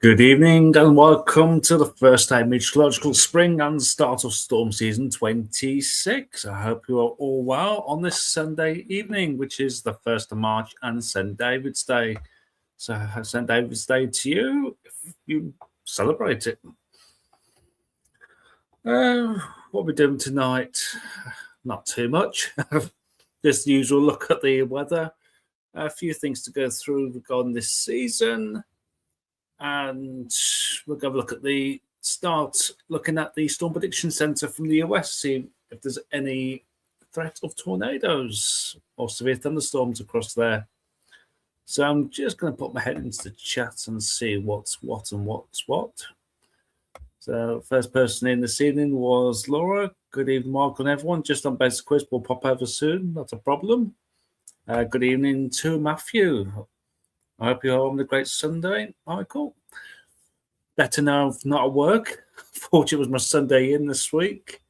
Good evening and welcome to the first day Meteorological Spring and start of storm season 26. I hope you are all well on this Sunday evening, which is the 1st of March and St. David's Day. So St. David's Day to you if you celebrate it. What we're doing tonight, not too much. Just the usual look at the weather. A few things to go through regarding this season. And we'll have a look at looking at the Storm Prediction Center from the US, see if there's any threat of tornadoes or severe thunderstorms across there. So I'm just going to put my head into the chat and see what's what and what's what. So first person in this evening was Laura. Good evening, Mark, and everyone. Just on basic quiz, we'll pop over soon. Not a problem. Good evening to Matthew. I hope you're having a great Sunday, Michael. Better now, not at work. Fortunately, it was my Sunday in this week.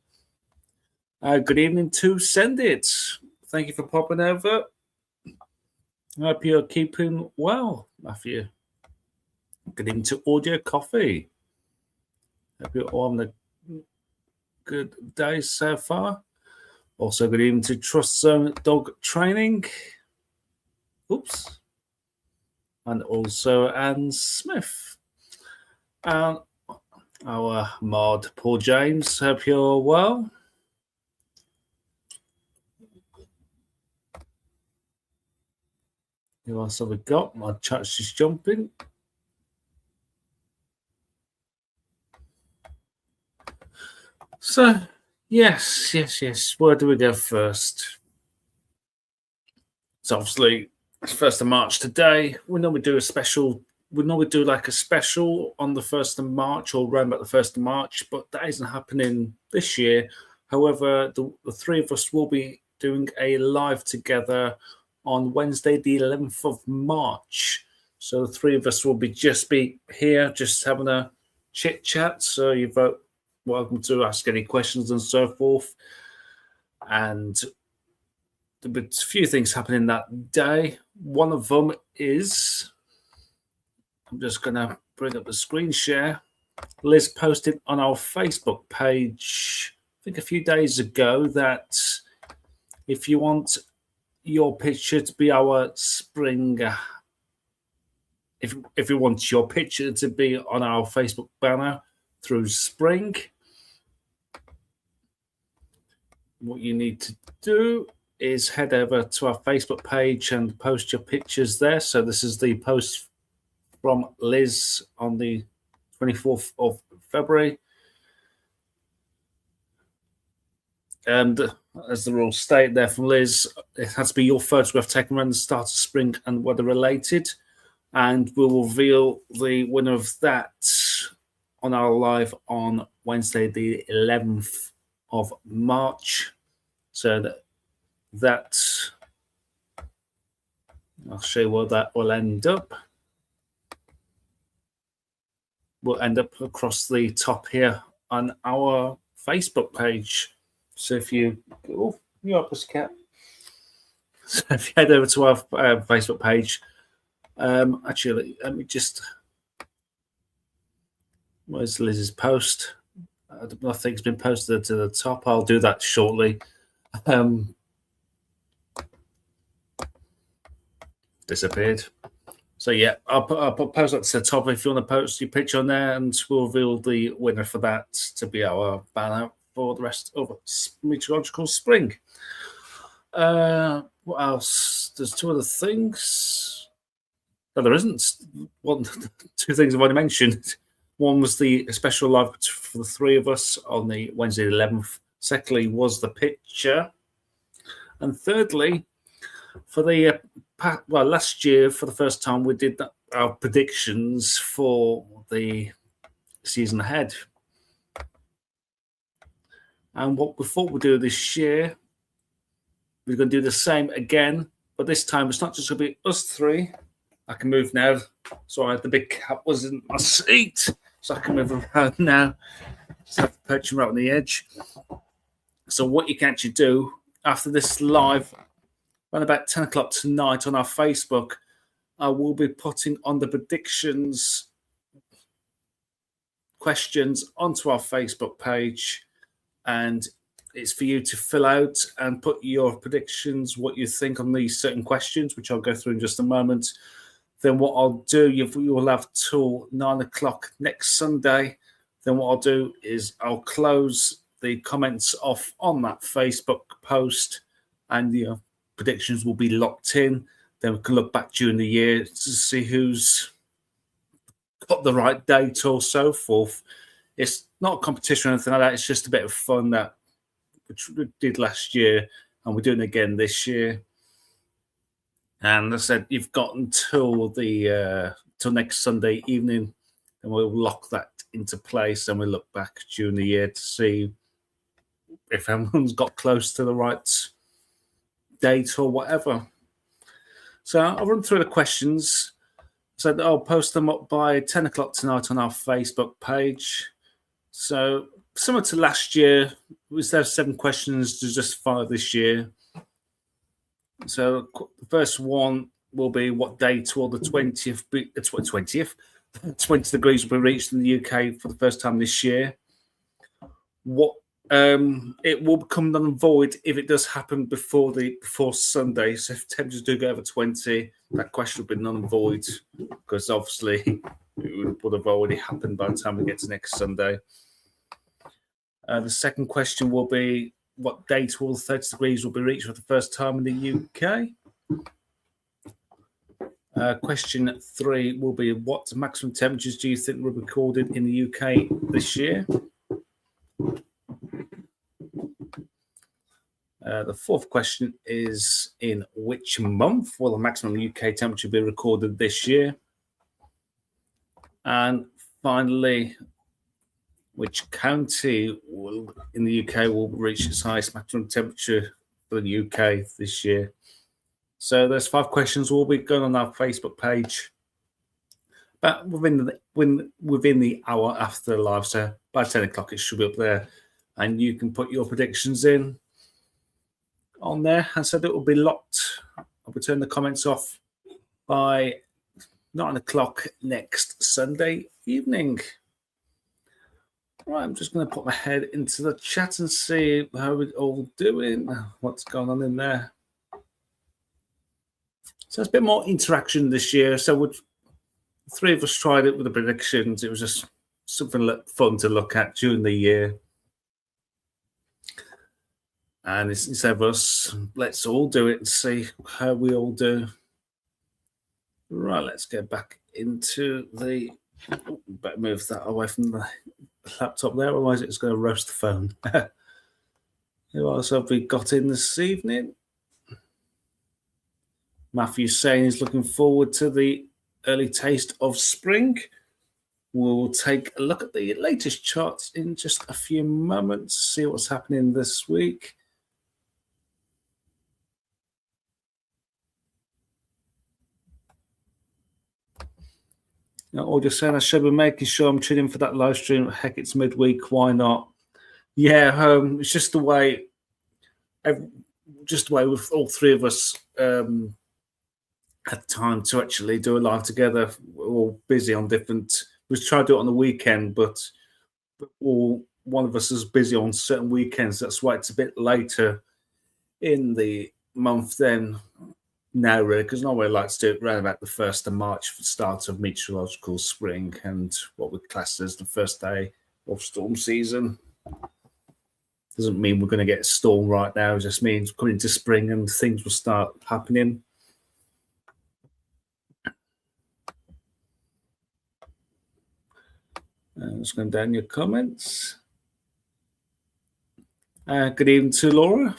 Good evening to Send It. Thank you for popping over. I hope you're keeping well, Matthew. Good evening to Audio Coffee. Hope you're all having a good day so far. Also, good evening to Trust Zone Dog Training. Oops. And also Anne Smith. And our mod, Paul James. Hope you're well. Who else have we got? My chat's just jumping. So, yes. Where do we go first? So obviously, it's 1st of March today. We normally do a special. We normally do like a special on the 1st of March or around about the 1st of March, but that isn't happening this year. However, the three of us will be doing a live together on Wednesday, the 11th of March. So the three of us will be here, just having a chit chat. So you're welcome to ask any questions and so forth. And there'll be a few things happening that day. One of them is, I'm just going to bring up the screen share. Liz posted on our Facebook page, I think a few days ago, that if you want your picture to be our spring, if you want your picture to be on our Facebook banner through spring, what you need to do is head over to our Facebook page and post your pictures there. So this is the post from Liz on the 24th of February. And as the rules state there from Liz, it has to be your photograph taken around the start of spring and weather related. And we'll reveal the winner of that on our live on Wednesday, the 11th of March. So that I'll show you where that will end up. We'll end up across the top here on our Facebook page. So if you you're up, Pussycat. So if you head over to our Facebook page, actually, let me just. Where's Liz's post? I think it's been posted to the top. I'll do that shortly. Disappeared. So yeah, I'll post that to the top if you want to post your picture on there, and we'll reveal the winner for that to be our banner for the rest of Meteorological Spring. What else? There's two other things. No, there isn't. Two things I've already mentioned. One was the special live for the three of us on the Wednesday the 11th. Secondly was the picture. And thirdly, for the last year, for the first time, we did our predictions for the season ahead. And what we thought we'd do this year, we're going to do the same again, but this time it's not just going to be us three. I can move now. Sorry, the big cat was in my seat, so I can move around now. Just have to perch him right on the edge. So what you can actually do after this live, around about 10 o'clock tonight on our Facebook, I will be putting on the predictions questions onto our Facebook page, and it's for you to fill out and put your predictions, what you think on these certain questions, which I'll go through in just a moment. Then what I'll do, you will have till 9 o'clock next Sunday. Then what I'll do is I'll close the comments off on that Facebook post, and your predictions will be locked in. Then we can look back during the year to see who's got the right date or so forth. It's not a competition or anything like that. It's just a bit of fun that which we did last year, and we're doing again this year. And I said you've got until till next Sunday evening, and we'll lock that into place, and we'll look back during the year to see if everyone's got close to the right date or whatever. So I'll run through the questions. So I'll post them up by 10 o'clock tonight on our Facebook page. So similar to last year, instead of 7 questions, there's just 5 this year. So the first one will be what date will the 20th be? 20 degrees will be reached in the UK for the first time this year. What it will become null and void if it does happen before Sunday. So if temperatures do go over 20, that question will be null and void, because obviously it would have already happened by the time we get to next Sunday. The second question will be what date will 30 degrees will be reached for the first time in the UK. Question 3 will be what maximum temperatures do you think were recorded in the UK this year? The fourth question is in which month will the maximum UK temperature be recorded this year? And finally, which county in the UK will reach its highest maximum temperature for the UK this year? So there's 5 questions will be going on our Facebook page, but within the hour after the live. So by 10 o'clock it should be up there, and you can put your predictions in on there. And so it will be locked. I'll be turning the comments off by 9 o'clock next Sunday evening. Right, I'm just going to put my head into the chat and see how we're all doing, what's going on in there. So it's a bit more interaction this year. So 3 of us tried it with the predictions. It was just something fun to look at during the year. And instead of us, let's all do it and see how we all do. Right, let's get back into the... better move that away from the laptop there, otherwise it's going to roast the phone. Who else have we got in this evening? Matthew's saying he's looking forward to the early taste of spring. We'll take a look at the latest charts in just a few moments, see what's happening this week. Or just saying I should be making sure I'm tuning in for that live stream. Heck, it's midweek. Why not? Yeah, it's just the way. With all 3 of us had time to actually do a live together. We're all busy on different. We tried to do it on the weekend, but one of us is busy on certain weekends. That's why it's a bit later in the month then. Now, really, because nobody likes to do it around about the 1st of March for the start of meteorological spring and what we class as the first day of storm season. Doesn't mean we're going to get a storm right now. It just means coming into spring and things will start happening. Just going down your comments. Good evening to Laura.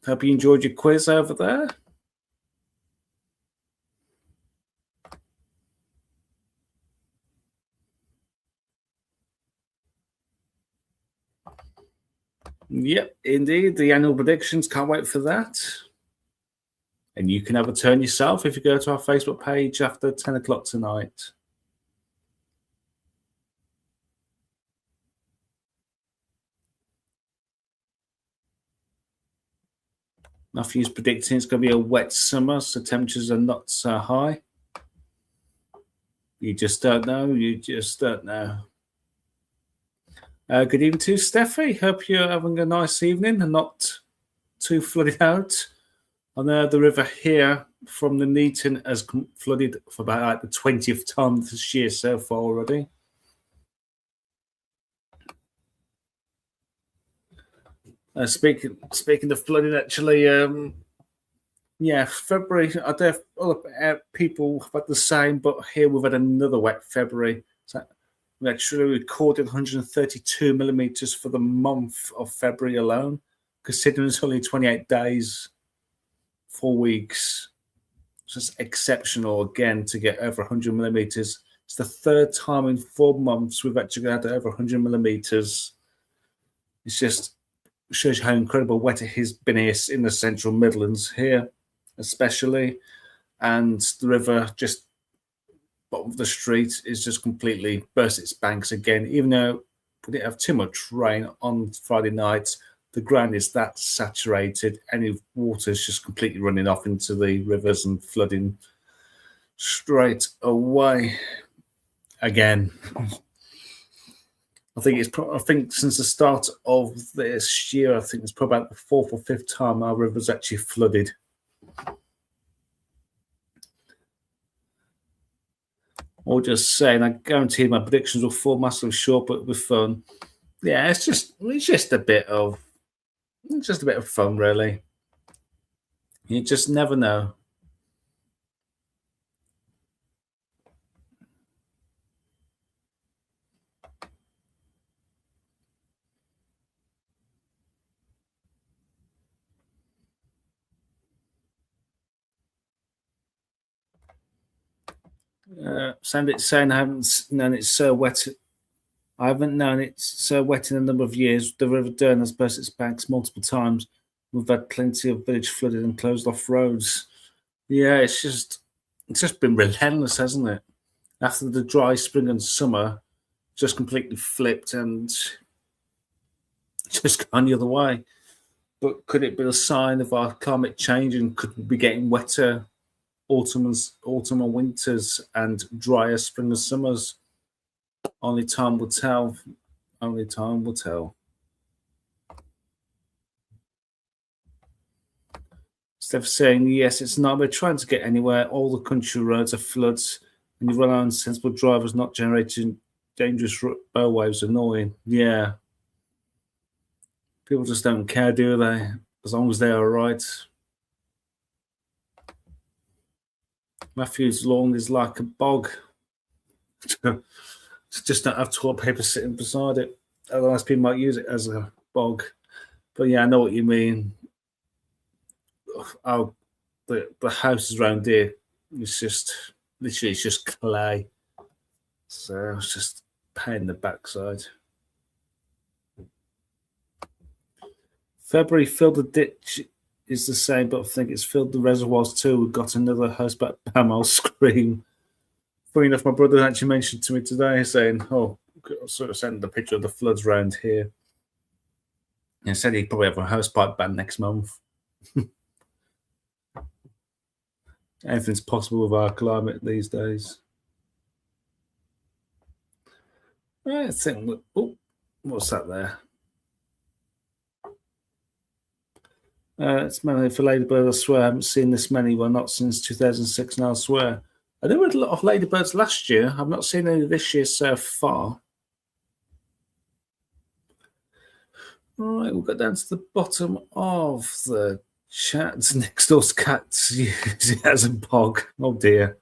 Hope you enjoyed your quiz over there. Yep, indeed. The annual predictions. Can't wait for that. And you can have a turn yourself if you go to our Facebook page after 10 o'clock tonight. Matthew's predicting it's going to be a wet summer, so temperatures are not so high. You just don't know. You just don't know. Good evening to you, Steffi. Hope you're having a nice evening and not too flooded out. I know the river here from the Neaton has flooded for about like the 20th time this year so far already. Speaking of flooding, actually, February. I don't know if other people have had the same, but here we've had another wet February. So we actually recorded 132 millimeters for the month of February alone, considering it's only 28 days, 4 weeks. It's just exceptional again to get over 100 millimeters. It's the third time in 4 months we've actually had over 100 millimeters. It's just shows you how incredible wet it has been here in the central Midlands here, especially. And the river just bottom of the street is just completely burst its banks again. Even though we didn't have too much rain on Friday night, the ground is that saturated. Any water is just completely running off into the rivers and flooding straight away again. I think since the start of this year, I think it's probably about the 4th or 5th time our river's actually flooded. Or just saying, I guarantee my predictions will fall massively short, but with fun. Yeah, it's just a bit of fun, really. You just never know. Sandit's saying I haven't known it's so wet. I haven't known it's so wet in a number of years. The River Dearne has burst its banks multiple times. We've had plenty of village flooded and closed off roads. Yeah, it's just been relentless, hasn't it? After the dry spring and summer, just completely flipped and just gone the other way. But could it be a sign of our climate change, and could we be getting wetter autumn and winters and drier spring and summers? Only time will tell. Only time will tell. Steph saying, yes, it's not. We're trying to get anywhere. All the country roads are floods, and you rely on sensible drivers not generating dangerous bow waves. Annoying. Yeah. People just don't care, do they? As long as they are right. Matthew's lawn is like a bog. Just don't have toilet paper sitting beside it. Otherwise, people might use it as a bog. But yeah, I know what you mean. Oh, the houses around here, it's just literally it's just clay. So it's just pain in the backside. February filled the ditch is the same, but I think it's filled the reservoirs too. We've got another house back I'll scream. Funny enough, my brother actually mentioned to me today saying, "Oh, sort of sending the picture of the floods around here." And he said he'd probably have a house pipe ban next month. Anything's possible with our climate these days. I think. Oh, what's that there? It's mainly for Ladybird, I swear. I haven't seen this many. Well, not since 2006, and I swear. I did a lot of Ladybirds last year. I've not seen any this year so far. All right, we'll go down to the bottom of the chat. Next door's cats use it as a bog. Oh dear.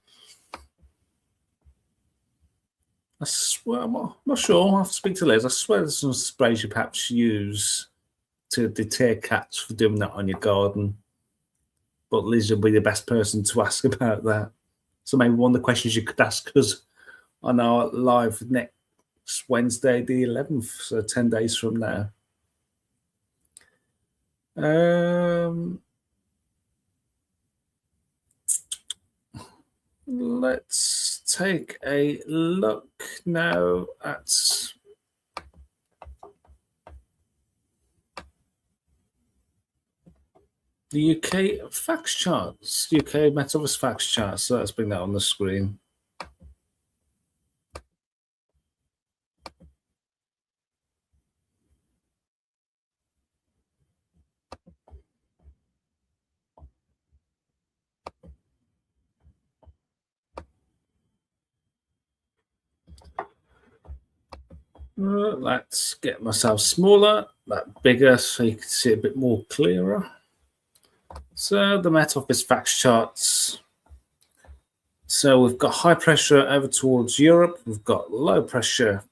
I swear, I'm not sure. I'll have to speak to Liz. I swear there's some sprays you perhaps use to deter cats for doing that on your garden. But Liz will be the best person to ask about that. So maybe one of the questions you could ask us on our live next Wednesday, the 11th, so 10 days from now. Let's take a look now at the UK facts charts, UK Metaverse facts charts. So let's bring that on the screen. Let's get myself smaller, that bigger, so you can see a bit more clearer. So the Met Office facts charts. So we've got high pressure over towards Europe. We've got low pressure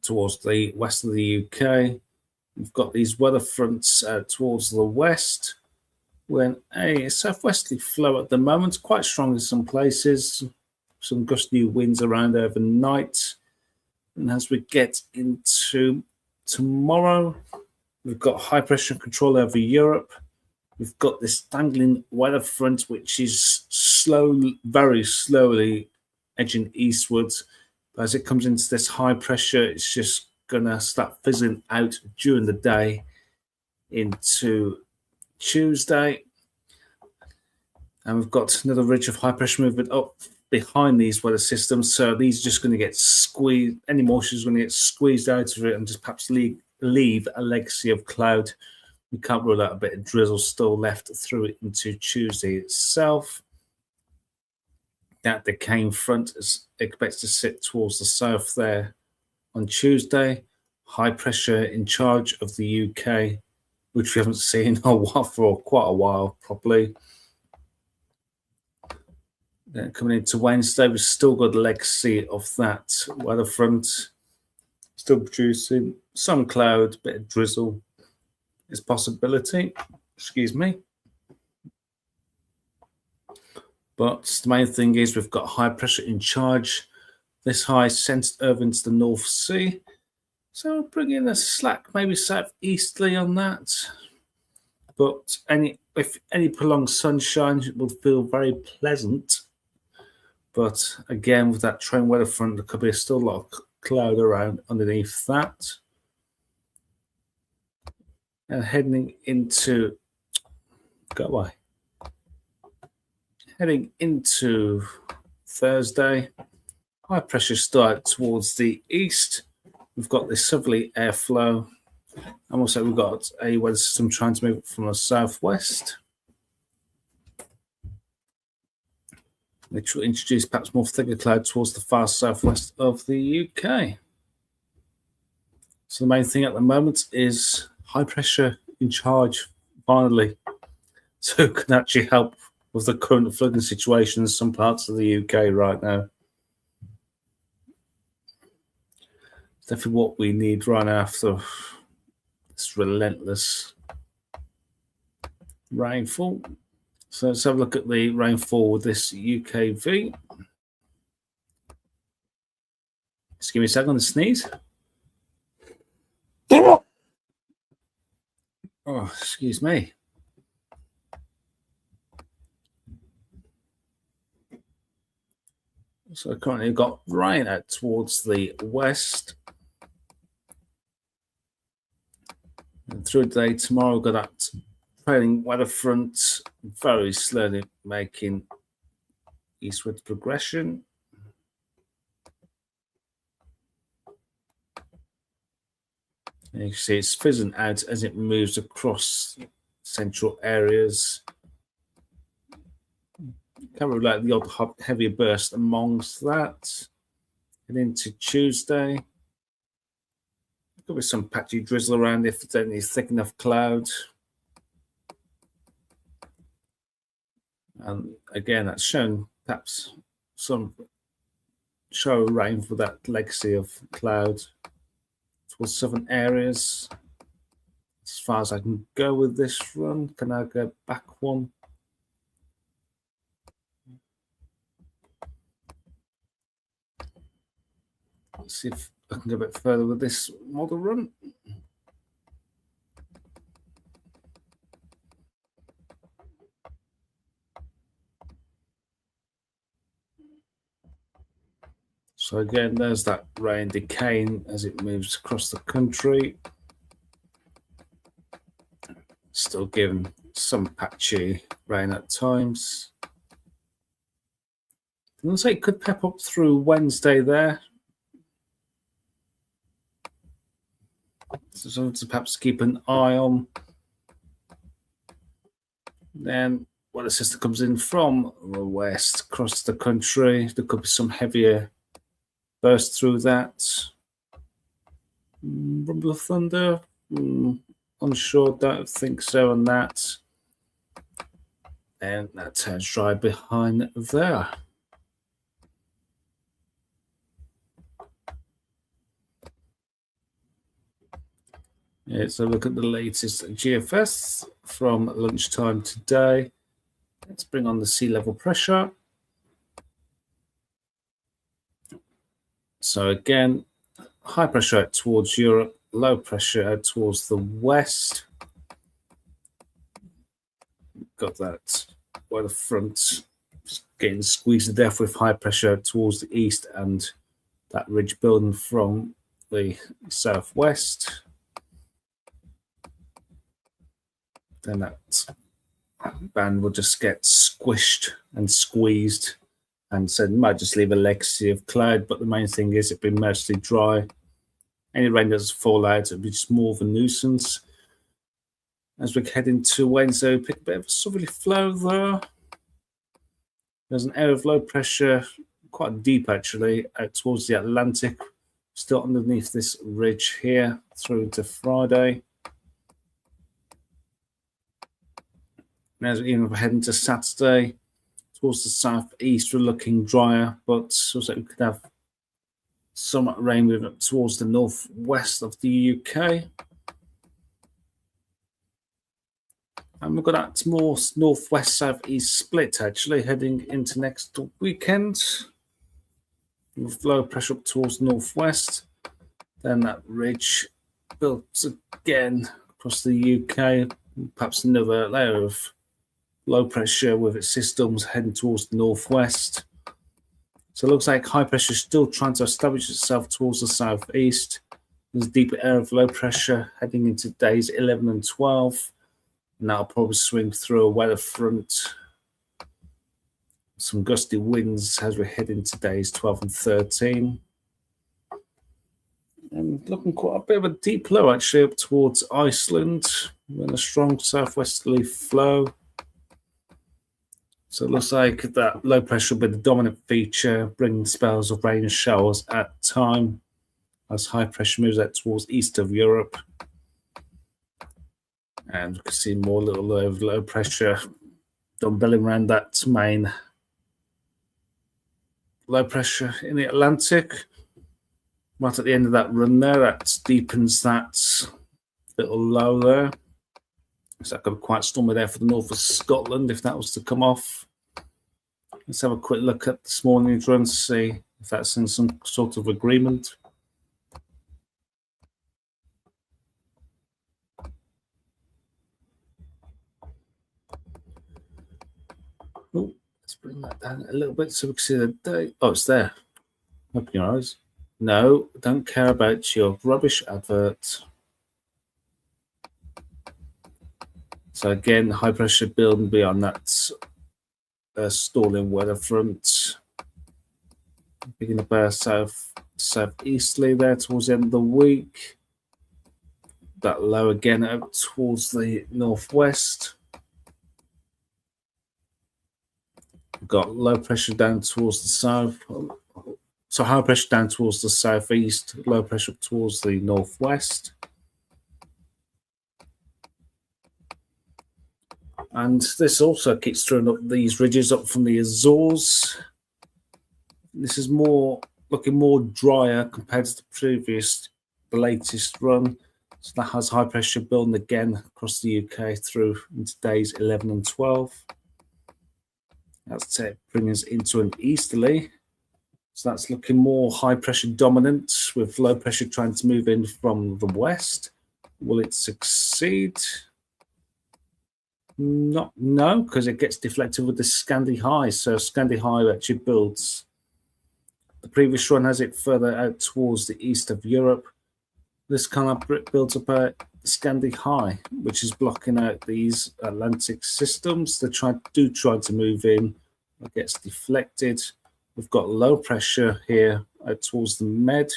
towards the west of the UK. We've got these weather fronts towards the west. We're in a southwesterly flow at the moment, quite strong in some places. Some gusty winds around overnight. And as we get into tomorrow, we've got high pressure control over Europe. We've got this dangling weather front, which is very slowly edging eastwards. But as it comes into this high pressure, it's just going to start fizzling out during the day into Tuesday. And we've got another ridge of high pressure movement up behind these weather systems. So these are just going to get squeezed. Any moisture is going to get squeezed out of it and just perhaps leave a legacy of cloud. We can't rule out a bit of drizzle still left through it into Tuesday itself. That decaying front is expected to sit towards the south there on Tuesday. High pressure in charge of the UK, which we haven't seen for quite a while properly. Then coming into Wednesday, we've still got the legacy of that weather front. Still producing some cloud, bit of drizzle is possibility. Excuse me. But the main thing is we've got high pressure in charge. This high sent over into the North Sea. So bring in a slack, maybe southeasterly on that. But if any prolonged sunshine, it will feel very pleasant. But again, with that trend weather front, there could be still a lot of cloud around underneath that. And heading into Thursday, high pressure start towards the east. We've got this southerly airflow, and also we've got a weather system trying to move from the southwest, which will introduce perhaps more thicker cloud towards the far southwest of the UK. So the main thing at the moment is high pressure in charge, finally, so it can actually help with the current flooding situation in some parts of the UK right now. It's definitely what we need right after this relentless rainfall. So let's have a look at the rainfall with this UKV. Just give me a second to sneeze. Oh, excuse me. So currently got rain out towards the west. And through the day tomorrow, we've got that trailing weather front very slowly making eastward progression. And you can see it's fizzing out as it moves across central areas. Can't really like the odd heavy burst amongst that. And into Tuesday, could be some patchy drizzle around if there's any thick enough cloud. And again, that's shown perhaps some shower rain for that legacy of cloud towards southern areas. As far as I can go with this run, can I go back one? Let's see if I can go a bit further with this model run. So again, there's that rain decaying as it moves across the country. Still giving some patchy rain at times. It looks like it could pep up through Wednesday there. So to perhaps keep an eye on. Then when the system comes in from the west across the country, there could be some heavier burst through that. Rumble of thunder. Unsure, don't think so on that. And that turns dry behind there. Let's have a look at the latest GFS from lunchtime today. Let's bring on the sea level pressure. So again, high pressure out towards Europe, low pressure out towards the west. Got that weather front getting squeezed to death with high pressure out towards the east and that ridge building from the southwest. Then that band will just get squished and squeezed, and so might just leave a legacy of cloud. But the main thing is it'll be mostly dry. Any rain that does fall out, it'll be just more of a nuisance. As we head into Wednesday, we pick a bit of a southerly flow there. There's an area of low pressure, quite deep actually, out towards the Atlantic, still underneath this ridge here through to Friday. And as we head into Saturday, towards the southeast, we're looking drier, but also we could have some rain moving up towards the northwest of the UK. And we've got that more northwest southeast split actually heading into next weekend. With low pressure up towards northwest. Then that ridge builds again across the UK. Perhaps another layer of low pressure with its systems heading towards the northwest. So it looks like high pressure is still trying to establish itself towards the southeast. There's a deeper area of low pressure heading into days 11 and 12. And that'll probably swing through a weather front. Some gusty winds as we head into days 12 and 13. And looking quite a bit of a deep low actually up towards Iceland with a strong southwesterly flow. So it looks like that low pressure will be the dominant feature, bringing spells of rain and showers at time as high pressure moves out towards east of Europe. And we can see more little low pressure dumbbelling around that main low pressure in the Atlantic. Right at the end of that run there, that deepens that little low there. So that could be quite stormy there for the north of Scotland if that was to come off. Let's have a quick look at this morning's run to see if that's in some sort of agreement. Oh, let's bring that down a little bit so we can see the day. Oh, it's there. Open your eyes. No, don't care about your rubbish advert. So again, high pressure building beyond that stalling weather front. Picking up our southeasterly there towards the end of the week. That low again out towards the northwest. We've got low pressure down towards the south. So high pressure down towards the southeast, low pressure towards the northwest. And this also keeps throwing up these ridges up from the Azores. This is looking more drier compared to the latest run. So that has high pressure building again across the UK through into days 11 and 12. That's bringing us into an easterly. So that's looking more high pressure dominant with low pressure trying to move in from the west. Will it succeed? No, because it gets deflected with the Scandi high. So Scandi high actually builds. The previous run has it further out towards the east of Europe. This kind of builds up a Scandi high, which is blocking out these Atlantic systems. They try to move in. It gets deflected. We've got low pressure here out towards the Med.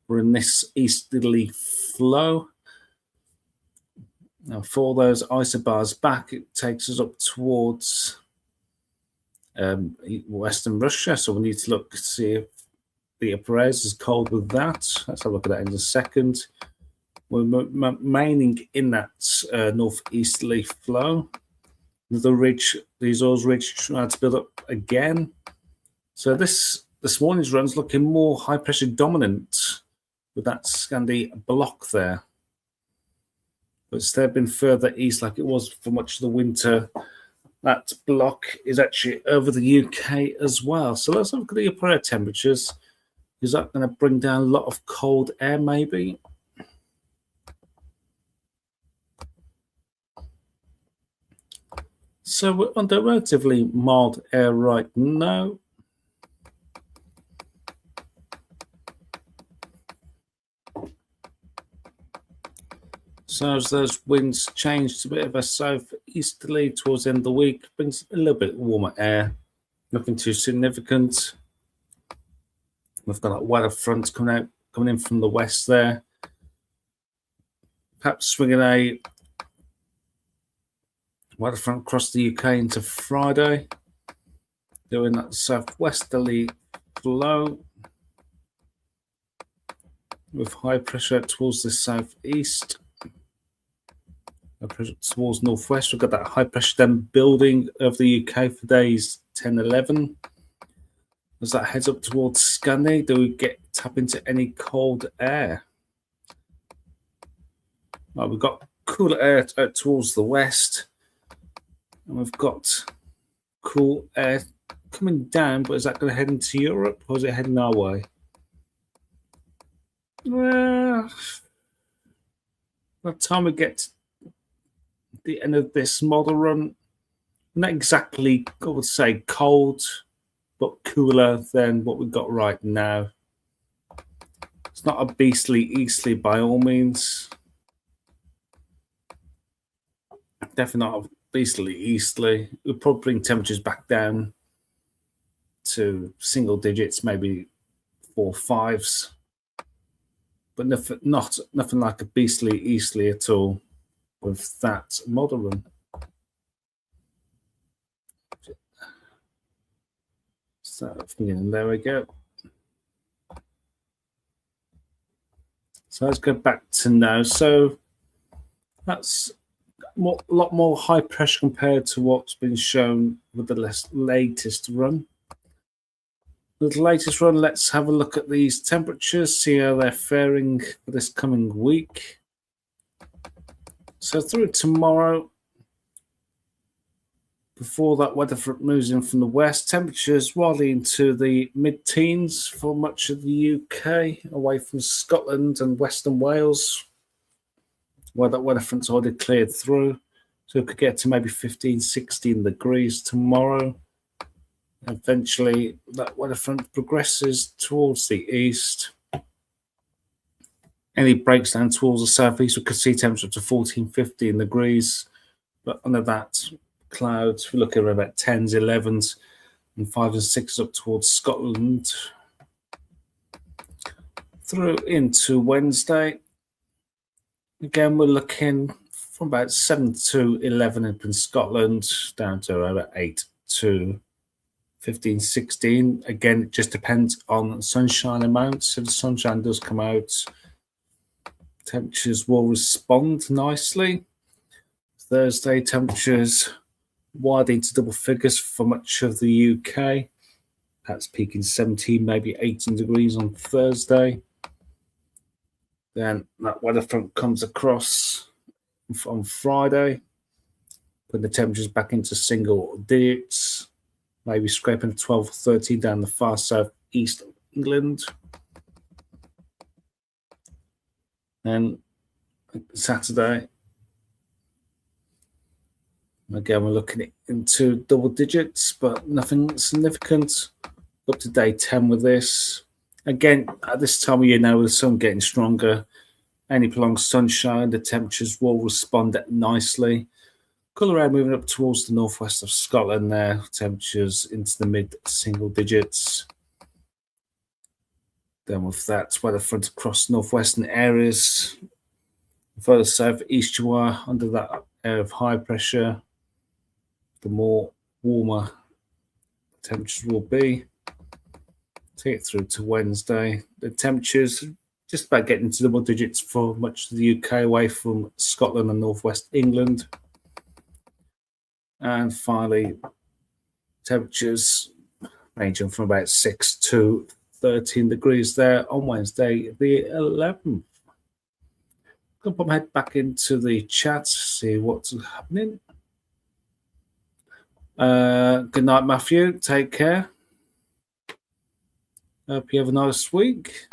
We're in this easterly flow. Now, for those isobars back, it takes us up towards Western Russia. So we need to look to see if the upper areas is cold with that. Let's have a look at that in a second. We're remaining in that northeasterly flow. The ridge, the Azores Ridge, trying to build up again. So this morning's run's looking more high pressure dominant with that Scandi block there. But instead of being further east like it was for much of the winter, that block is actually over the UK as well. So let's have a look at the upper air temperatures. Is that going to bring down a lot of cold air maybe? So we're under relatively mild air right now. So as those winds change to a bit of a southeasterly towards the end of the week, brings a little bit warmer air. Nothing too significant. We've got that weather front coming in from the west there. Perhaps swinging a weather front across the UK into Friday, doing that southwesterly flow with high pressure towards the southeast. Towards northwest, we've got that high pressure then building over the UK for days 10, 11. As that heads up towards Scandi, do we tap into any cold air? Well, we've got cooler air out towards the west, and we've got cool air coming down, but is that going to head into Europe or is it heading our way? Well, by the time we get to the end of this model run, not exactly, I would say, cold, but cooler than what we've got right now. It's not a beastly easterly by all means. Definitely not a beastly easterly. We'll probably bring temperatures back down to single digits, maybe 4 5s. But nothing like a beastly easterly at all with that model run. So there we go. So let's go back to now. So that's a lot more high pressure compared to what's been shown with the latest run. With the latest run, let's have a look at these temperatures, see how they're faring for this coming week. So through tomorrow, before that weather front moves in from the west, temperatures wildly into the mid-teens for much of the UK, away from Scotland and Western Wales, where that weather front's already cleared through. So it could get to maybe 15, 16 degrees tomorrow. Eventually, that weather front progresses towards the east. Any breaks down towards the southeast, we could see temperatures up to 14, 15 degrees. But under that, clouds, we're looking at about 10s, 11s, and 5s and 6s up towards Scotland. Through into Wednesday. Again, we're looking from about 7 to 11 up in Scotland, down to about 8 to 15, 16. Again, it just depends on sunshine amounts. If the sunshine does come out, temperatures will respond nicely. Thursday, temperatures wide into double figures for much of the UK. That's peaking 17, maybe 18 degrees on Thursday. Then that weather front comes across on Friday, putting the temperatures back into single digits, maybe scraping 12 or 13 down the far south east of England. Then Saturday, again, we're looking into double digits, but nothing significant. Up to day 10 with this. Again, at this time of year now, with the sun getting stronger, any prolonged sunshine, the temperatures will respond nicely. Cooler air moving up towards the northwest of Scotland there, temperatures into the mid-single digits. Then with that weather front across northwestern areas, further southeast you are, under that area of high pressure, the more warmer temperatures will be. Take it through to Wednesday. The temperatures just about getting to double digits for much of the UK, away from Scotland and northwest England. And finally, temperatures ranging from about 6 to 13 degrees there on Wednesday, the 11th. I'll put my head back into the chat, see what's happening. Good night, Matthew. Take care. Hope you have a nice week.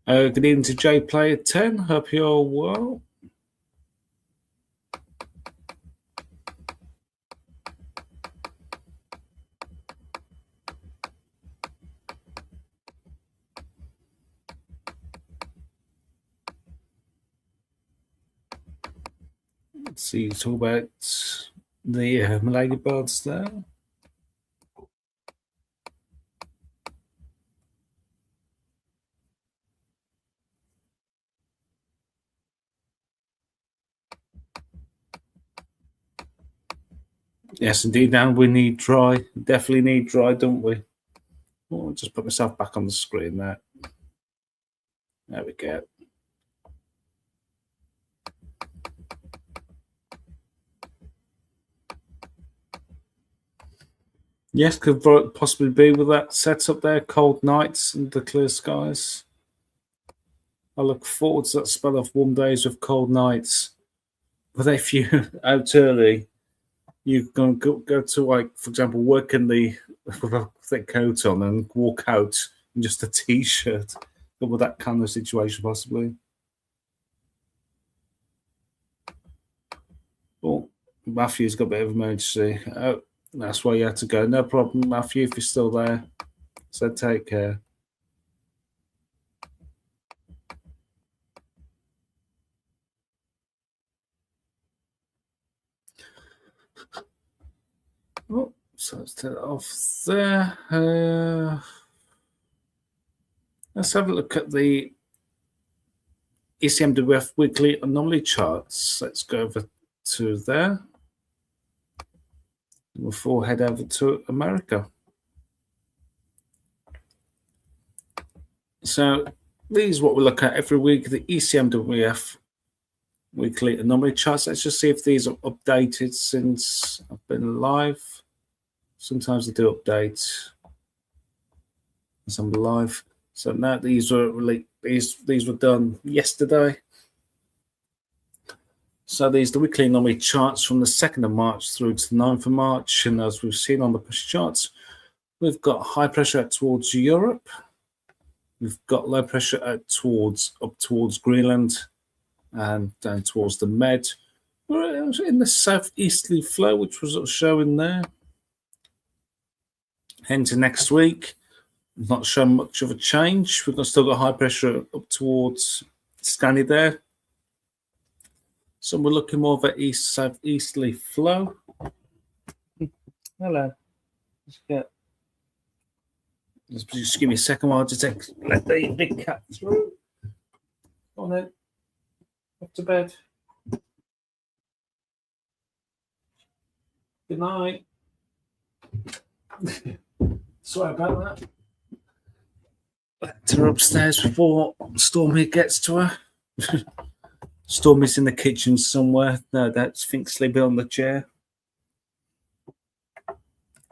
Good evening to J Player 10. Hope you're all well. Let's see, talk about the ladybirds there. Yes, indeed, and we need dry. Definitely need dry, don't we? Oh, I'll just put myself back on the screen there. There we go. Yes, could possibly be with that setup there. Cold nights and the clear skies. I look forward to that spell of warm days with cold nights. But if you're out early, you can go to, like, for example, work in the with a thick coat on and walk out in just a t-shirt. With that kind of situation, possibly. Oh, Matthew's got a bit of emergency. Oh, that's why you had to go. No problem, Matthew, if you're still there. So take care. Oh, so let's take it off there. Let's have a look at the ECMWF weekly anomaly charts. Let's go over to there. Before head over to America. So these are what we look at every week, the ECMWF weekly anomaly charts. Let's just see if these are updated since I've been live. Sometimes they do update as I'm live. So now these were these were done yesterday. So these are the weekly anomaly charts from the 2nd of March through to the 9th of March. And as we've seen on the pressure charts, we've got high pressure out towards Europe. We've got low pressure out up towards Greenland and down towards the Med. We're in the southeasterly flow, which was showing there. Into next week, not showing much of a change. We've still got high pressure up towards Scandi there. So we're looking more of an east-southeasterly flow. Hello. Just give me a second while I just let the big cat through. On then. Up to bed. Good night. Sorry about that. Let her upstairs before Stormy gets to her. Stormy's in the kitchen somewhere. No, that's Fink sleeping on the chair.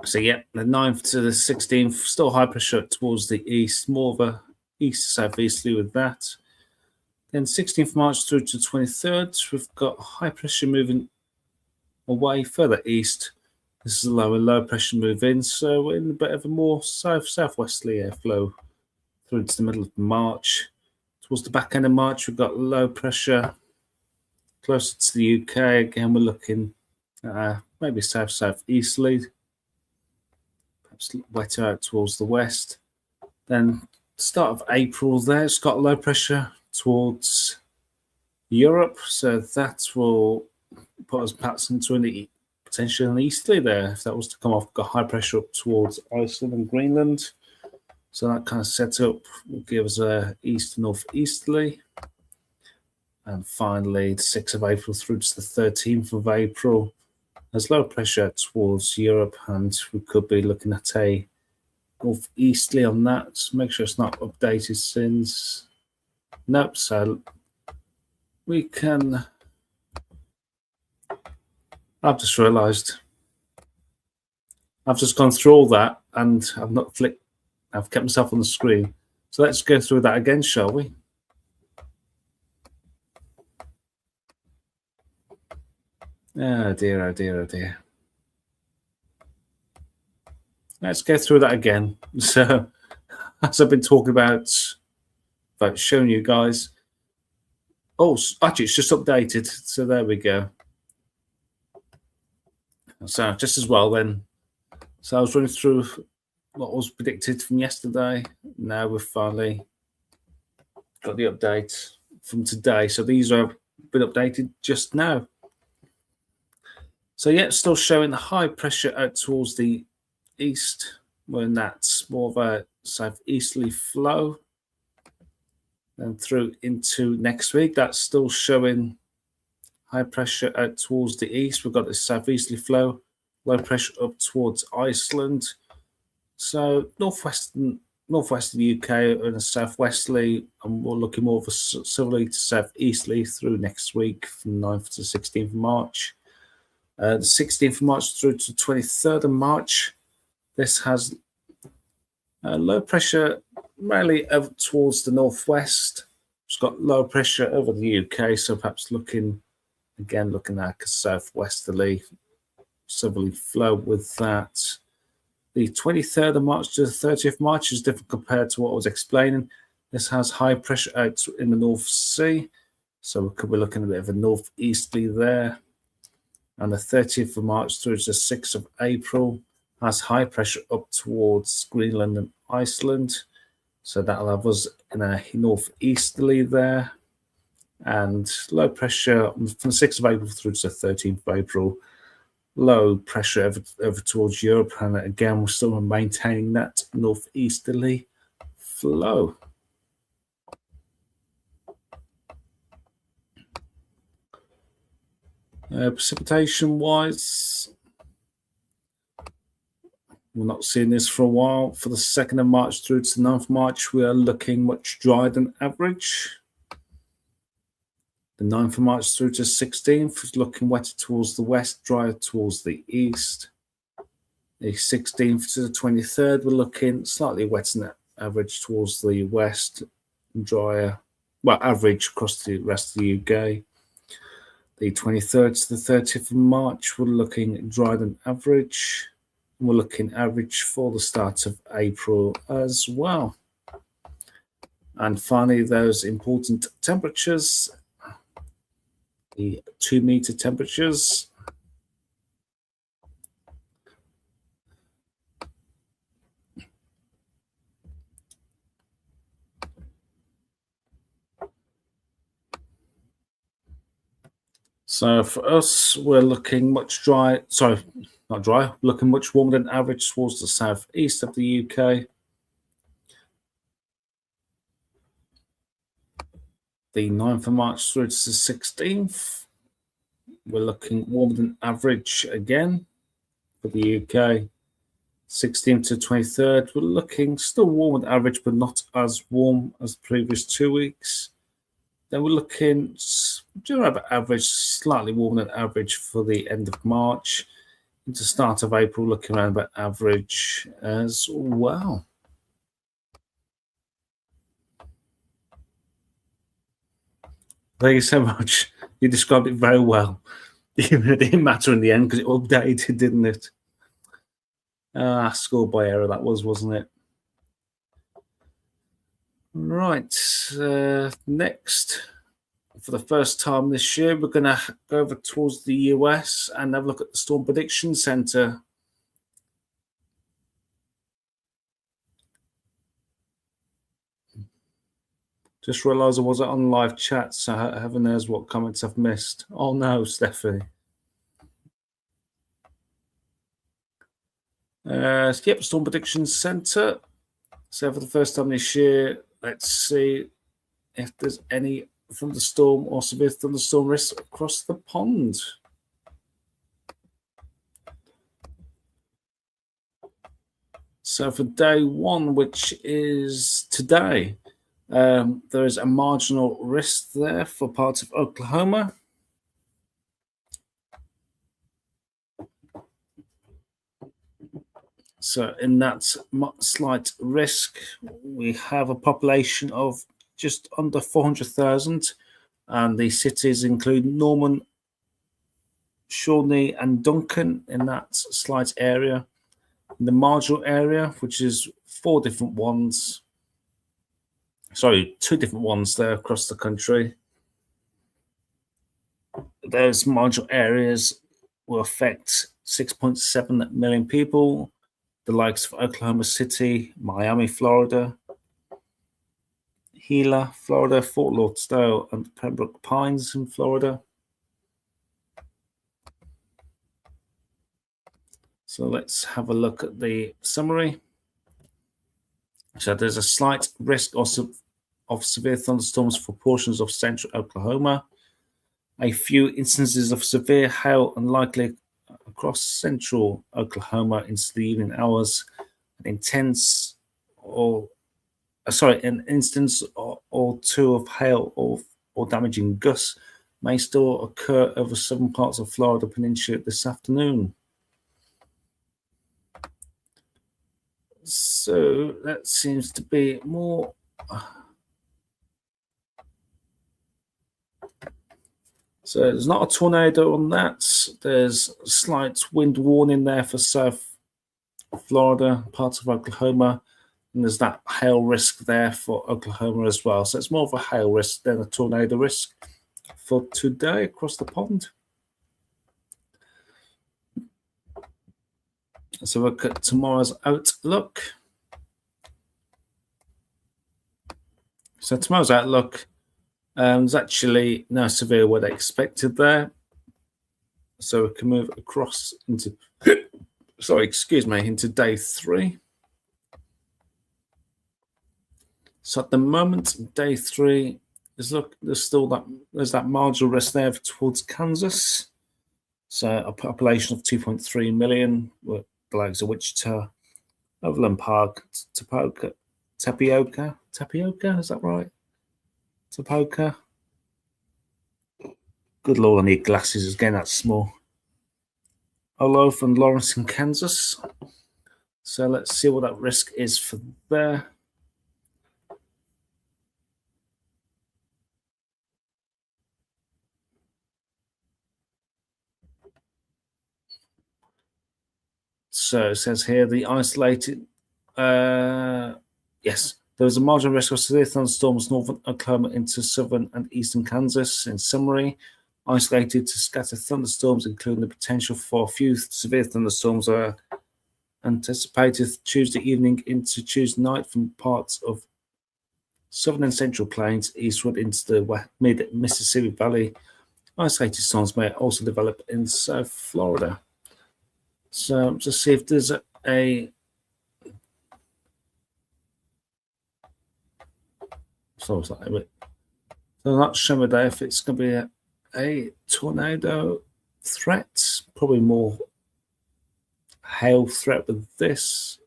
So, yeah, the 9th to the 16th, still high pressure towards the east, more of a east-southeasterly with that. Then 16th March through to 23rd, we've got high pressure moving away further east. This is a low pressure move in, so we're in a bit of a more southwesterly airflow through to the middle of March. Towards the back end of March, we've got low pressure closer to the UK. Again, we're looking maybe southeasterly, perhaps wetter out towards the west. Then start of April there, it's got low pressure towards Europe. So that will put us perhaps into potentially an easterly there if that was to come off. Got high pressure up towards Iceland and Greenland. So that kind of setup will give us a east northeasterly. And finally, the 6th of April through to the 13th of April, there's low pressure towards Europe, and we could be looking at a northeasterly on that. Make sure it's not updated since. Nope, so we can. I've just realised I've just gone through all that and I've not flicked. I've kept myself on the screen. So let's go through that again, shall we? Oh dear, oh dear, oh dear. Let's go through that again. So, as I've been talking about showing you guys. Oh, actually, it's just updated. So there we go. So just as well then. So I was running through what was predicted from yesterday. Now we've finally got the update from today. So these have been updated just now. So yeah, it's still showing the high pressure out towards the east, when that's more of a southeasterly flow. And through into next week, that's still showing high pressure out towards the east. We've got the southeasterly flow, low pressure up towards Iceland. So northwest of the UK and a southwesterly, and we're looking more of a southerly to southeasterly through next week from 9th to 16th of March. The 16th of March through to 23rd of March, this has low pressure mainly over towards the northwest. It's got low pressure over the UK, so perhaps looking at a southwesterly, southerly flow with that. The 23rd of March to the 30th of March is different compared to what I was explaining. This has high pressure out in the North Sea, so we could be looking at a bit of a northeasterly there. And the 30th of March through to the 6th of April has high pressure up towards Greenland and Iceland. So that'll have us in a northeasterly there. And low pressure from the 6th of April through to the 13th of April. Low pressure over towards Europe. And again, we're still maintaining that northeasterly flow. Precipitation-wise, we're not seeing this for a while. For the 2nd of March through to the 9th of March, we are looking much drier than average. The 9th of March through to 16th is looking wetter towards the west, drier towards the east. The 16th to the 23rd, we're looking slightly wetter than average towards the west, and drier, well, average across the rest of the UK. The 23rd to the 30th of March, we're looking drier than average. We're looking average for the start of April as well. And finally, those important temperatures, the 2-meter temperatures. So for us, we're looking much dry. Sorry, not dry. Looking much warmer than average towards the southeast of the UK. The 9th of March through to the 16th, we're looking warmer than average again for the UK. 16th to 23rd, we're looking still warmer than average, but not as warm as the previous 2 weeks. Then we're looking about average, slightly warmer than average for the end of March. Into start of April, looking around about average as well. Thank you so much. You described it very well. Even it didn't matter in the end because it updated, didn't it? Scored by error that was, wasn't it? Right. Next, for the first time this year, we're going to go over towards the US and have a look at the Storm Prediction Center. Just realised I wasn't on live chat, so heaven knows what comments I've missed. Oh no, Stephanie. Yep, Storm Prediction Centre. So for the first time this year, let's see if there's any thunderstorm or severe thunderstorm risk across the pond. So for day one, which is today, there is a marginal risk there for parts of Oklahoma. So in that slight risk, we have a population of just under 400,000, and the cities include Norman, Shawnee, and Duncan in that slight area. In the marginal area, which is two different ones there across the country. Those marginal areas will affect 6.7 million people, the likes of Oklahoma City, Miami, Florida, Gila, Florida, Fort Lauderdale, and Pembroke Pines in Florida. So let's have a look at the summary. So there's a slight risk of severe thunderstorms for portions of central Oklahoma. A few instances of severe hail unlikely across central Oklahoma into the evening hours. An instance or two of hail or damaging gusts may still occur over southern parts of Florida Peninsula this afternoon. So that seems to be more. So there's not a tornado on that. There's a slight wind warning there for South Florida, parts of Oklahoma, and there's that hail risk there for Oklahoma as well. So it's more of a hail risk than a tornado risk for today across the pond. So look at tomorrow's outlook. So tomorrow's outlook, there's actually no severe weather expected there. So we can move across into, into day 3. So at the moment, day 3, there's that marginal risk there towards Kansas. So a population of 2.3 million, with the likes of Wichita, Overland Park, Tapioca, is that right? Tapioca. Good Lord, I need glasses again, that's small. Olof and Lawrence in Kansas. So let's see what that risk is for there. So it says here the isolated, yes, there was a marginal risk of severe thunderstorms northern Oklahoma into southern and eastern Kansas. In summary, isolated to scattered thunderstorms, including the potential for a few severe thunderstorms, are anticipated Tuesday evening into Tuesday night from parts of southern and central plains eastward into the mid-Mississippi Valley. Isolated storms may also develop in South Florida. So just see if there's so I'm not sure if it's going to be a tornado threat, probably more hail threat with this.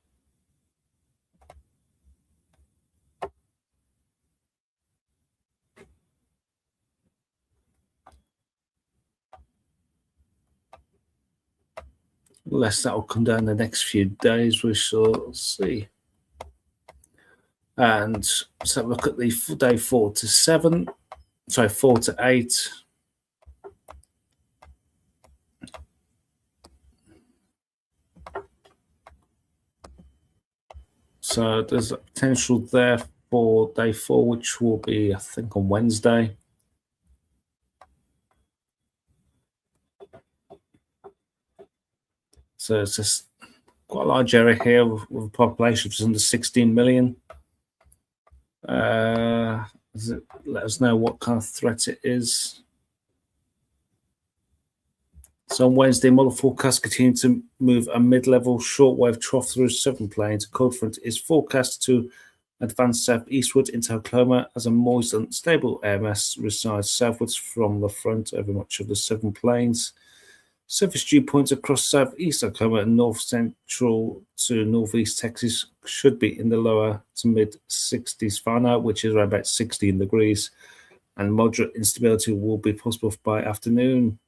Unless that will come down the next few days, we shall see. And so look at the day 4 to 7, sorry, 4 to 8. So there's a potential there for day 4, which will be, I think, on Wednesday. So it's just quite a large area here with a population of just under 16 million. let us know what kind of threat it is. So on Wednesday, model forecast continue to move a mid-level shortwave trough through 7 planes. A cold front is forecast to advance southeastward into Oklahoma as a moist and stable air mass resides southwards from the front over much of the 7 planes. Surface dew points across southeast Oklahoma and north central to northeast Texas should be in the lower to mid 60s Fahrenheit, which is around about 16 degrees, and moderate instability will be possible by afternoon.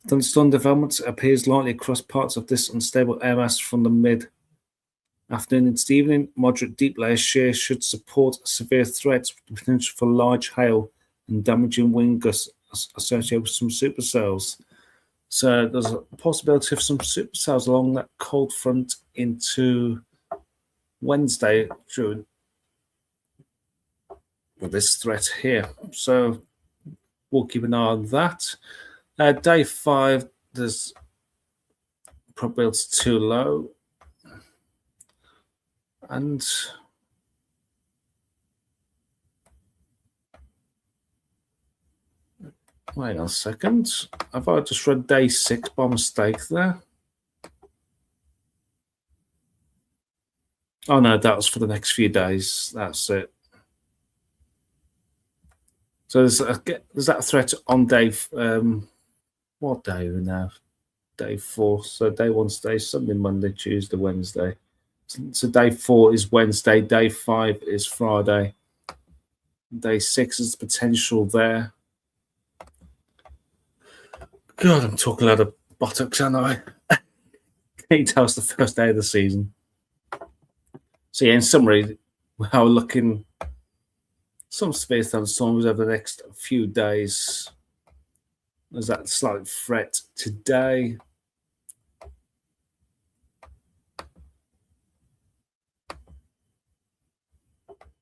Thunderstorm development appears likely across parts of this unstable air mass from the mid-afternoon into the evening. Moderate deep layer shear should support severe threats with the potential for large hail and damaging wind gusts associated with some supercells. So there's a possibility of some supercells along that cold front into Wednesday with this threat here. So we'll keep an eye on that. Day 5, there's probability too low. And wait on a second. Have I just read day 6 by mistake there? Oh no, that was for the next few days. That's it. So there's that threat on day. What day are we now? Day 4. So day 1's day Sunday, Monday, Tuesday, Wednesday. So day 4 is Wednesday. Day 5 is Friday. Day 6 is potential there. God, I'm talking a lot of buttocks, aren't I? Can you tell us the first day of the season? So yeah, in summary, we're looking some severe thunderstorms over the next few days. There's that slight threat today.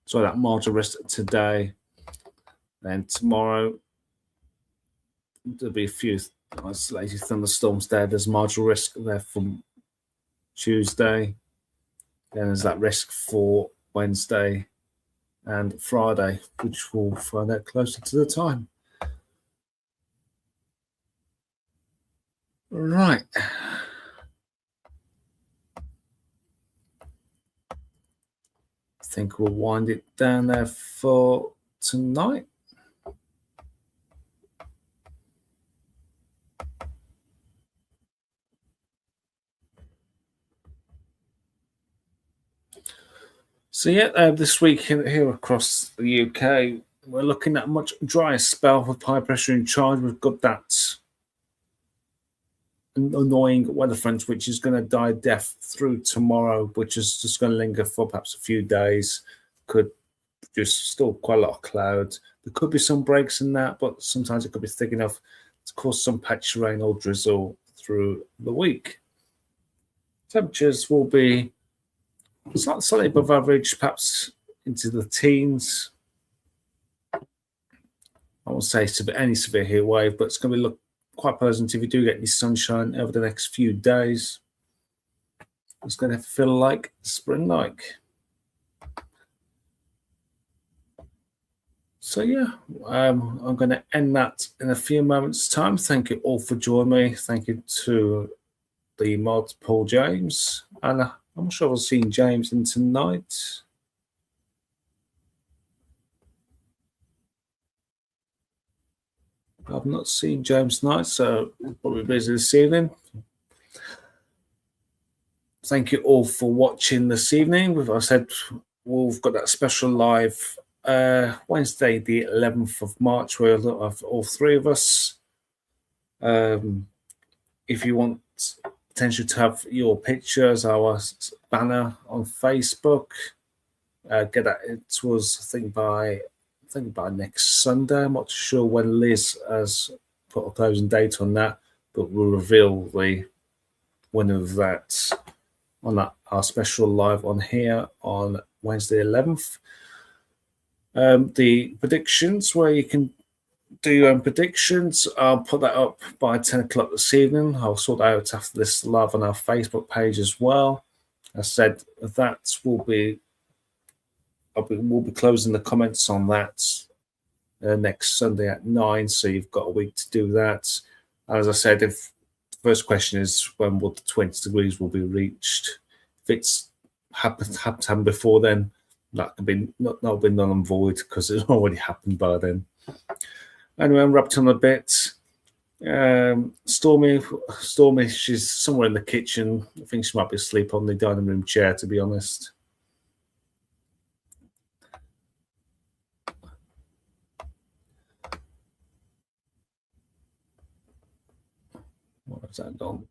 So that marginal risk today. Then tomorrow, there'll be a few isolated thunderstorms there. There's marginal risk there from Tuesday. Then there's that risk for Wednesday and Friday, which we'll find out closer to the time. Right. I think we'll wind it down there for tonight. So yeah, this week here across the UK, we're looking at a much drier spell with high pressure in charge. We've got that annoying weather front, which is going to die a death through tomorrow, which is just going to linger for perhaps a few days. Could produce still quite a lot of clouds. There could be some breaks in that, but sometimes it could be thick enough to cause some patchy rain or drizzle through the week. Temperatures will be slightly above average, perhaps into the teens. I won't say any severe heat wave, but it's going to look quite pleasant if you do get any sunshine over the next few days. It's going to feel like spring-like. So yeah, I'm going to end that in a few moments' time. Thank you all for joining me. Thank you to the mod Paul James, and I'm sure I'll see James in tonight. I've not seen James tonight, so we'll probably be busy this evening. Thank you all for watching this evening. As I said, we've got that special live Wednesday, the 11th of March, where we'll have all 3 of us. If you want potentially to have your pictures, our banner on Facebook, get that to us, I think by next Sunday. I'm not sure when Liz has put a closing date on that, but we'll reveal the winner of that on our special live on here on Wednesday 11th. The predictions, where you can do your own predictions, I'll put that up by 10 o'clock this evening. I'll sort that out after this live on our Facebook page as well. I said that will be we'll be closing the comments on that next Sunday at 9, so you've got a week to do that. As I said, if the first question is when will the 20 degrees will be reached, if it's happened to happen before then, that could be that'll be null and void because it's already happened by then. Anyway, I'm wrapped on a bit. Stormy, she's somewhere in the kitchen. I think she might be asleep on the dining room chair, to be honest. What has that done?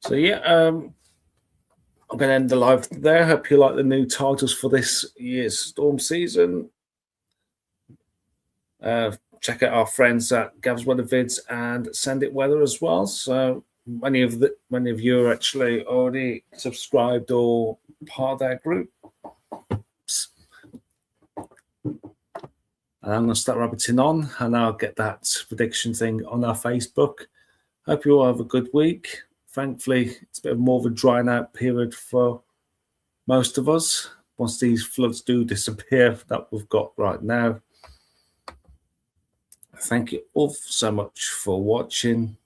So yeah, I'm going to end the live there. Hope you like the new titles for this year's storm season. Check out our friends at Gav's Weathervids and Send It Weather as well. So many of you are actually already subscribed or part of that group. And I'm going to start rabbiting on, and I'll get that prediction thing on our Facebook. Hope you all have a good week. Thankfully, it's a bit more of a drying out period for most of us once these floods do disappear that we've got right now. Thank you all so much for watching.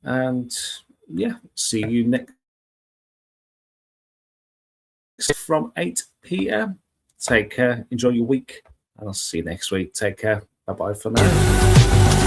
And yeah, see you next from 8 p.m. Take care. Enjoy your week. And I'll see you next week. Take care. Bye-bye for now.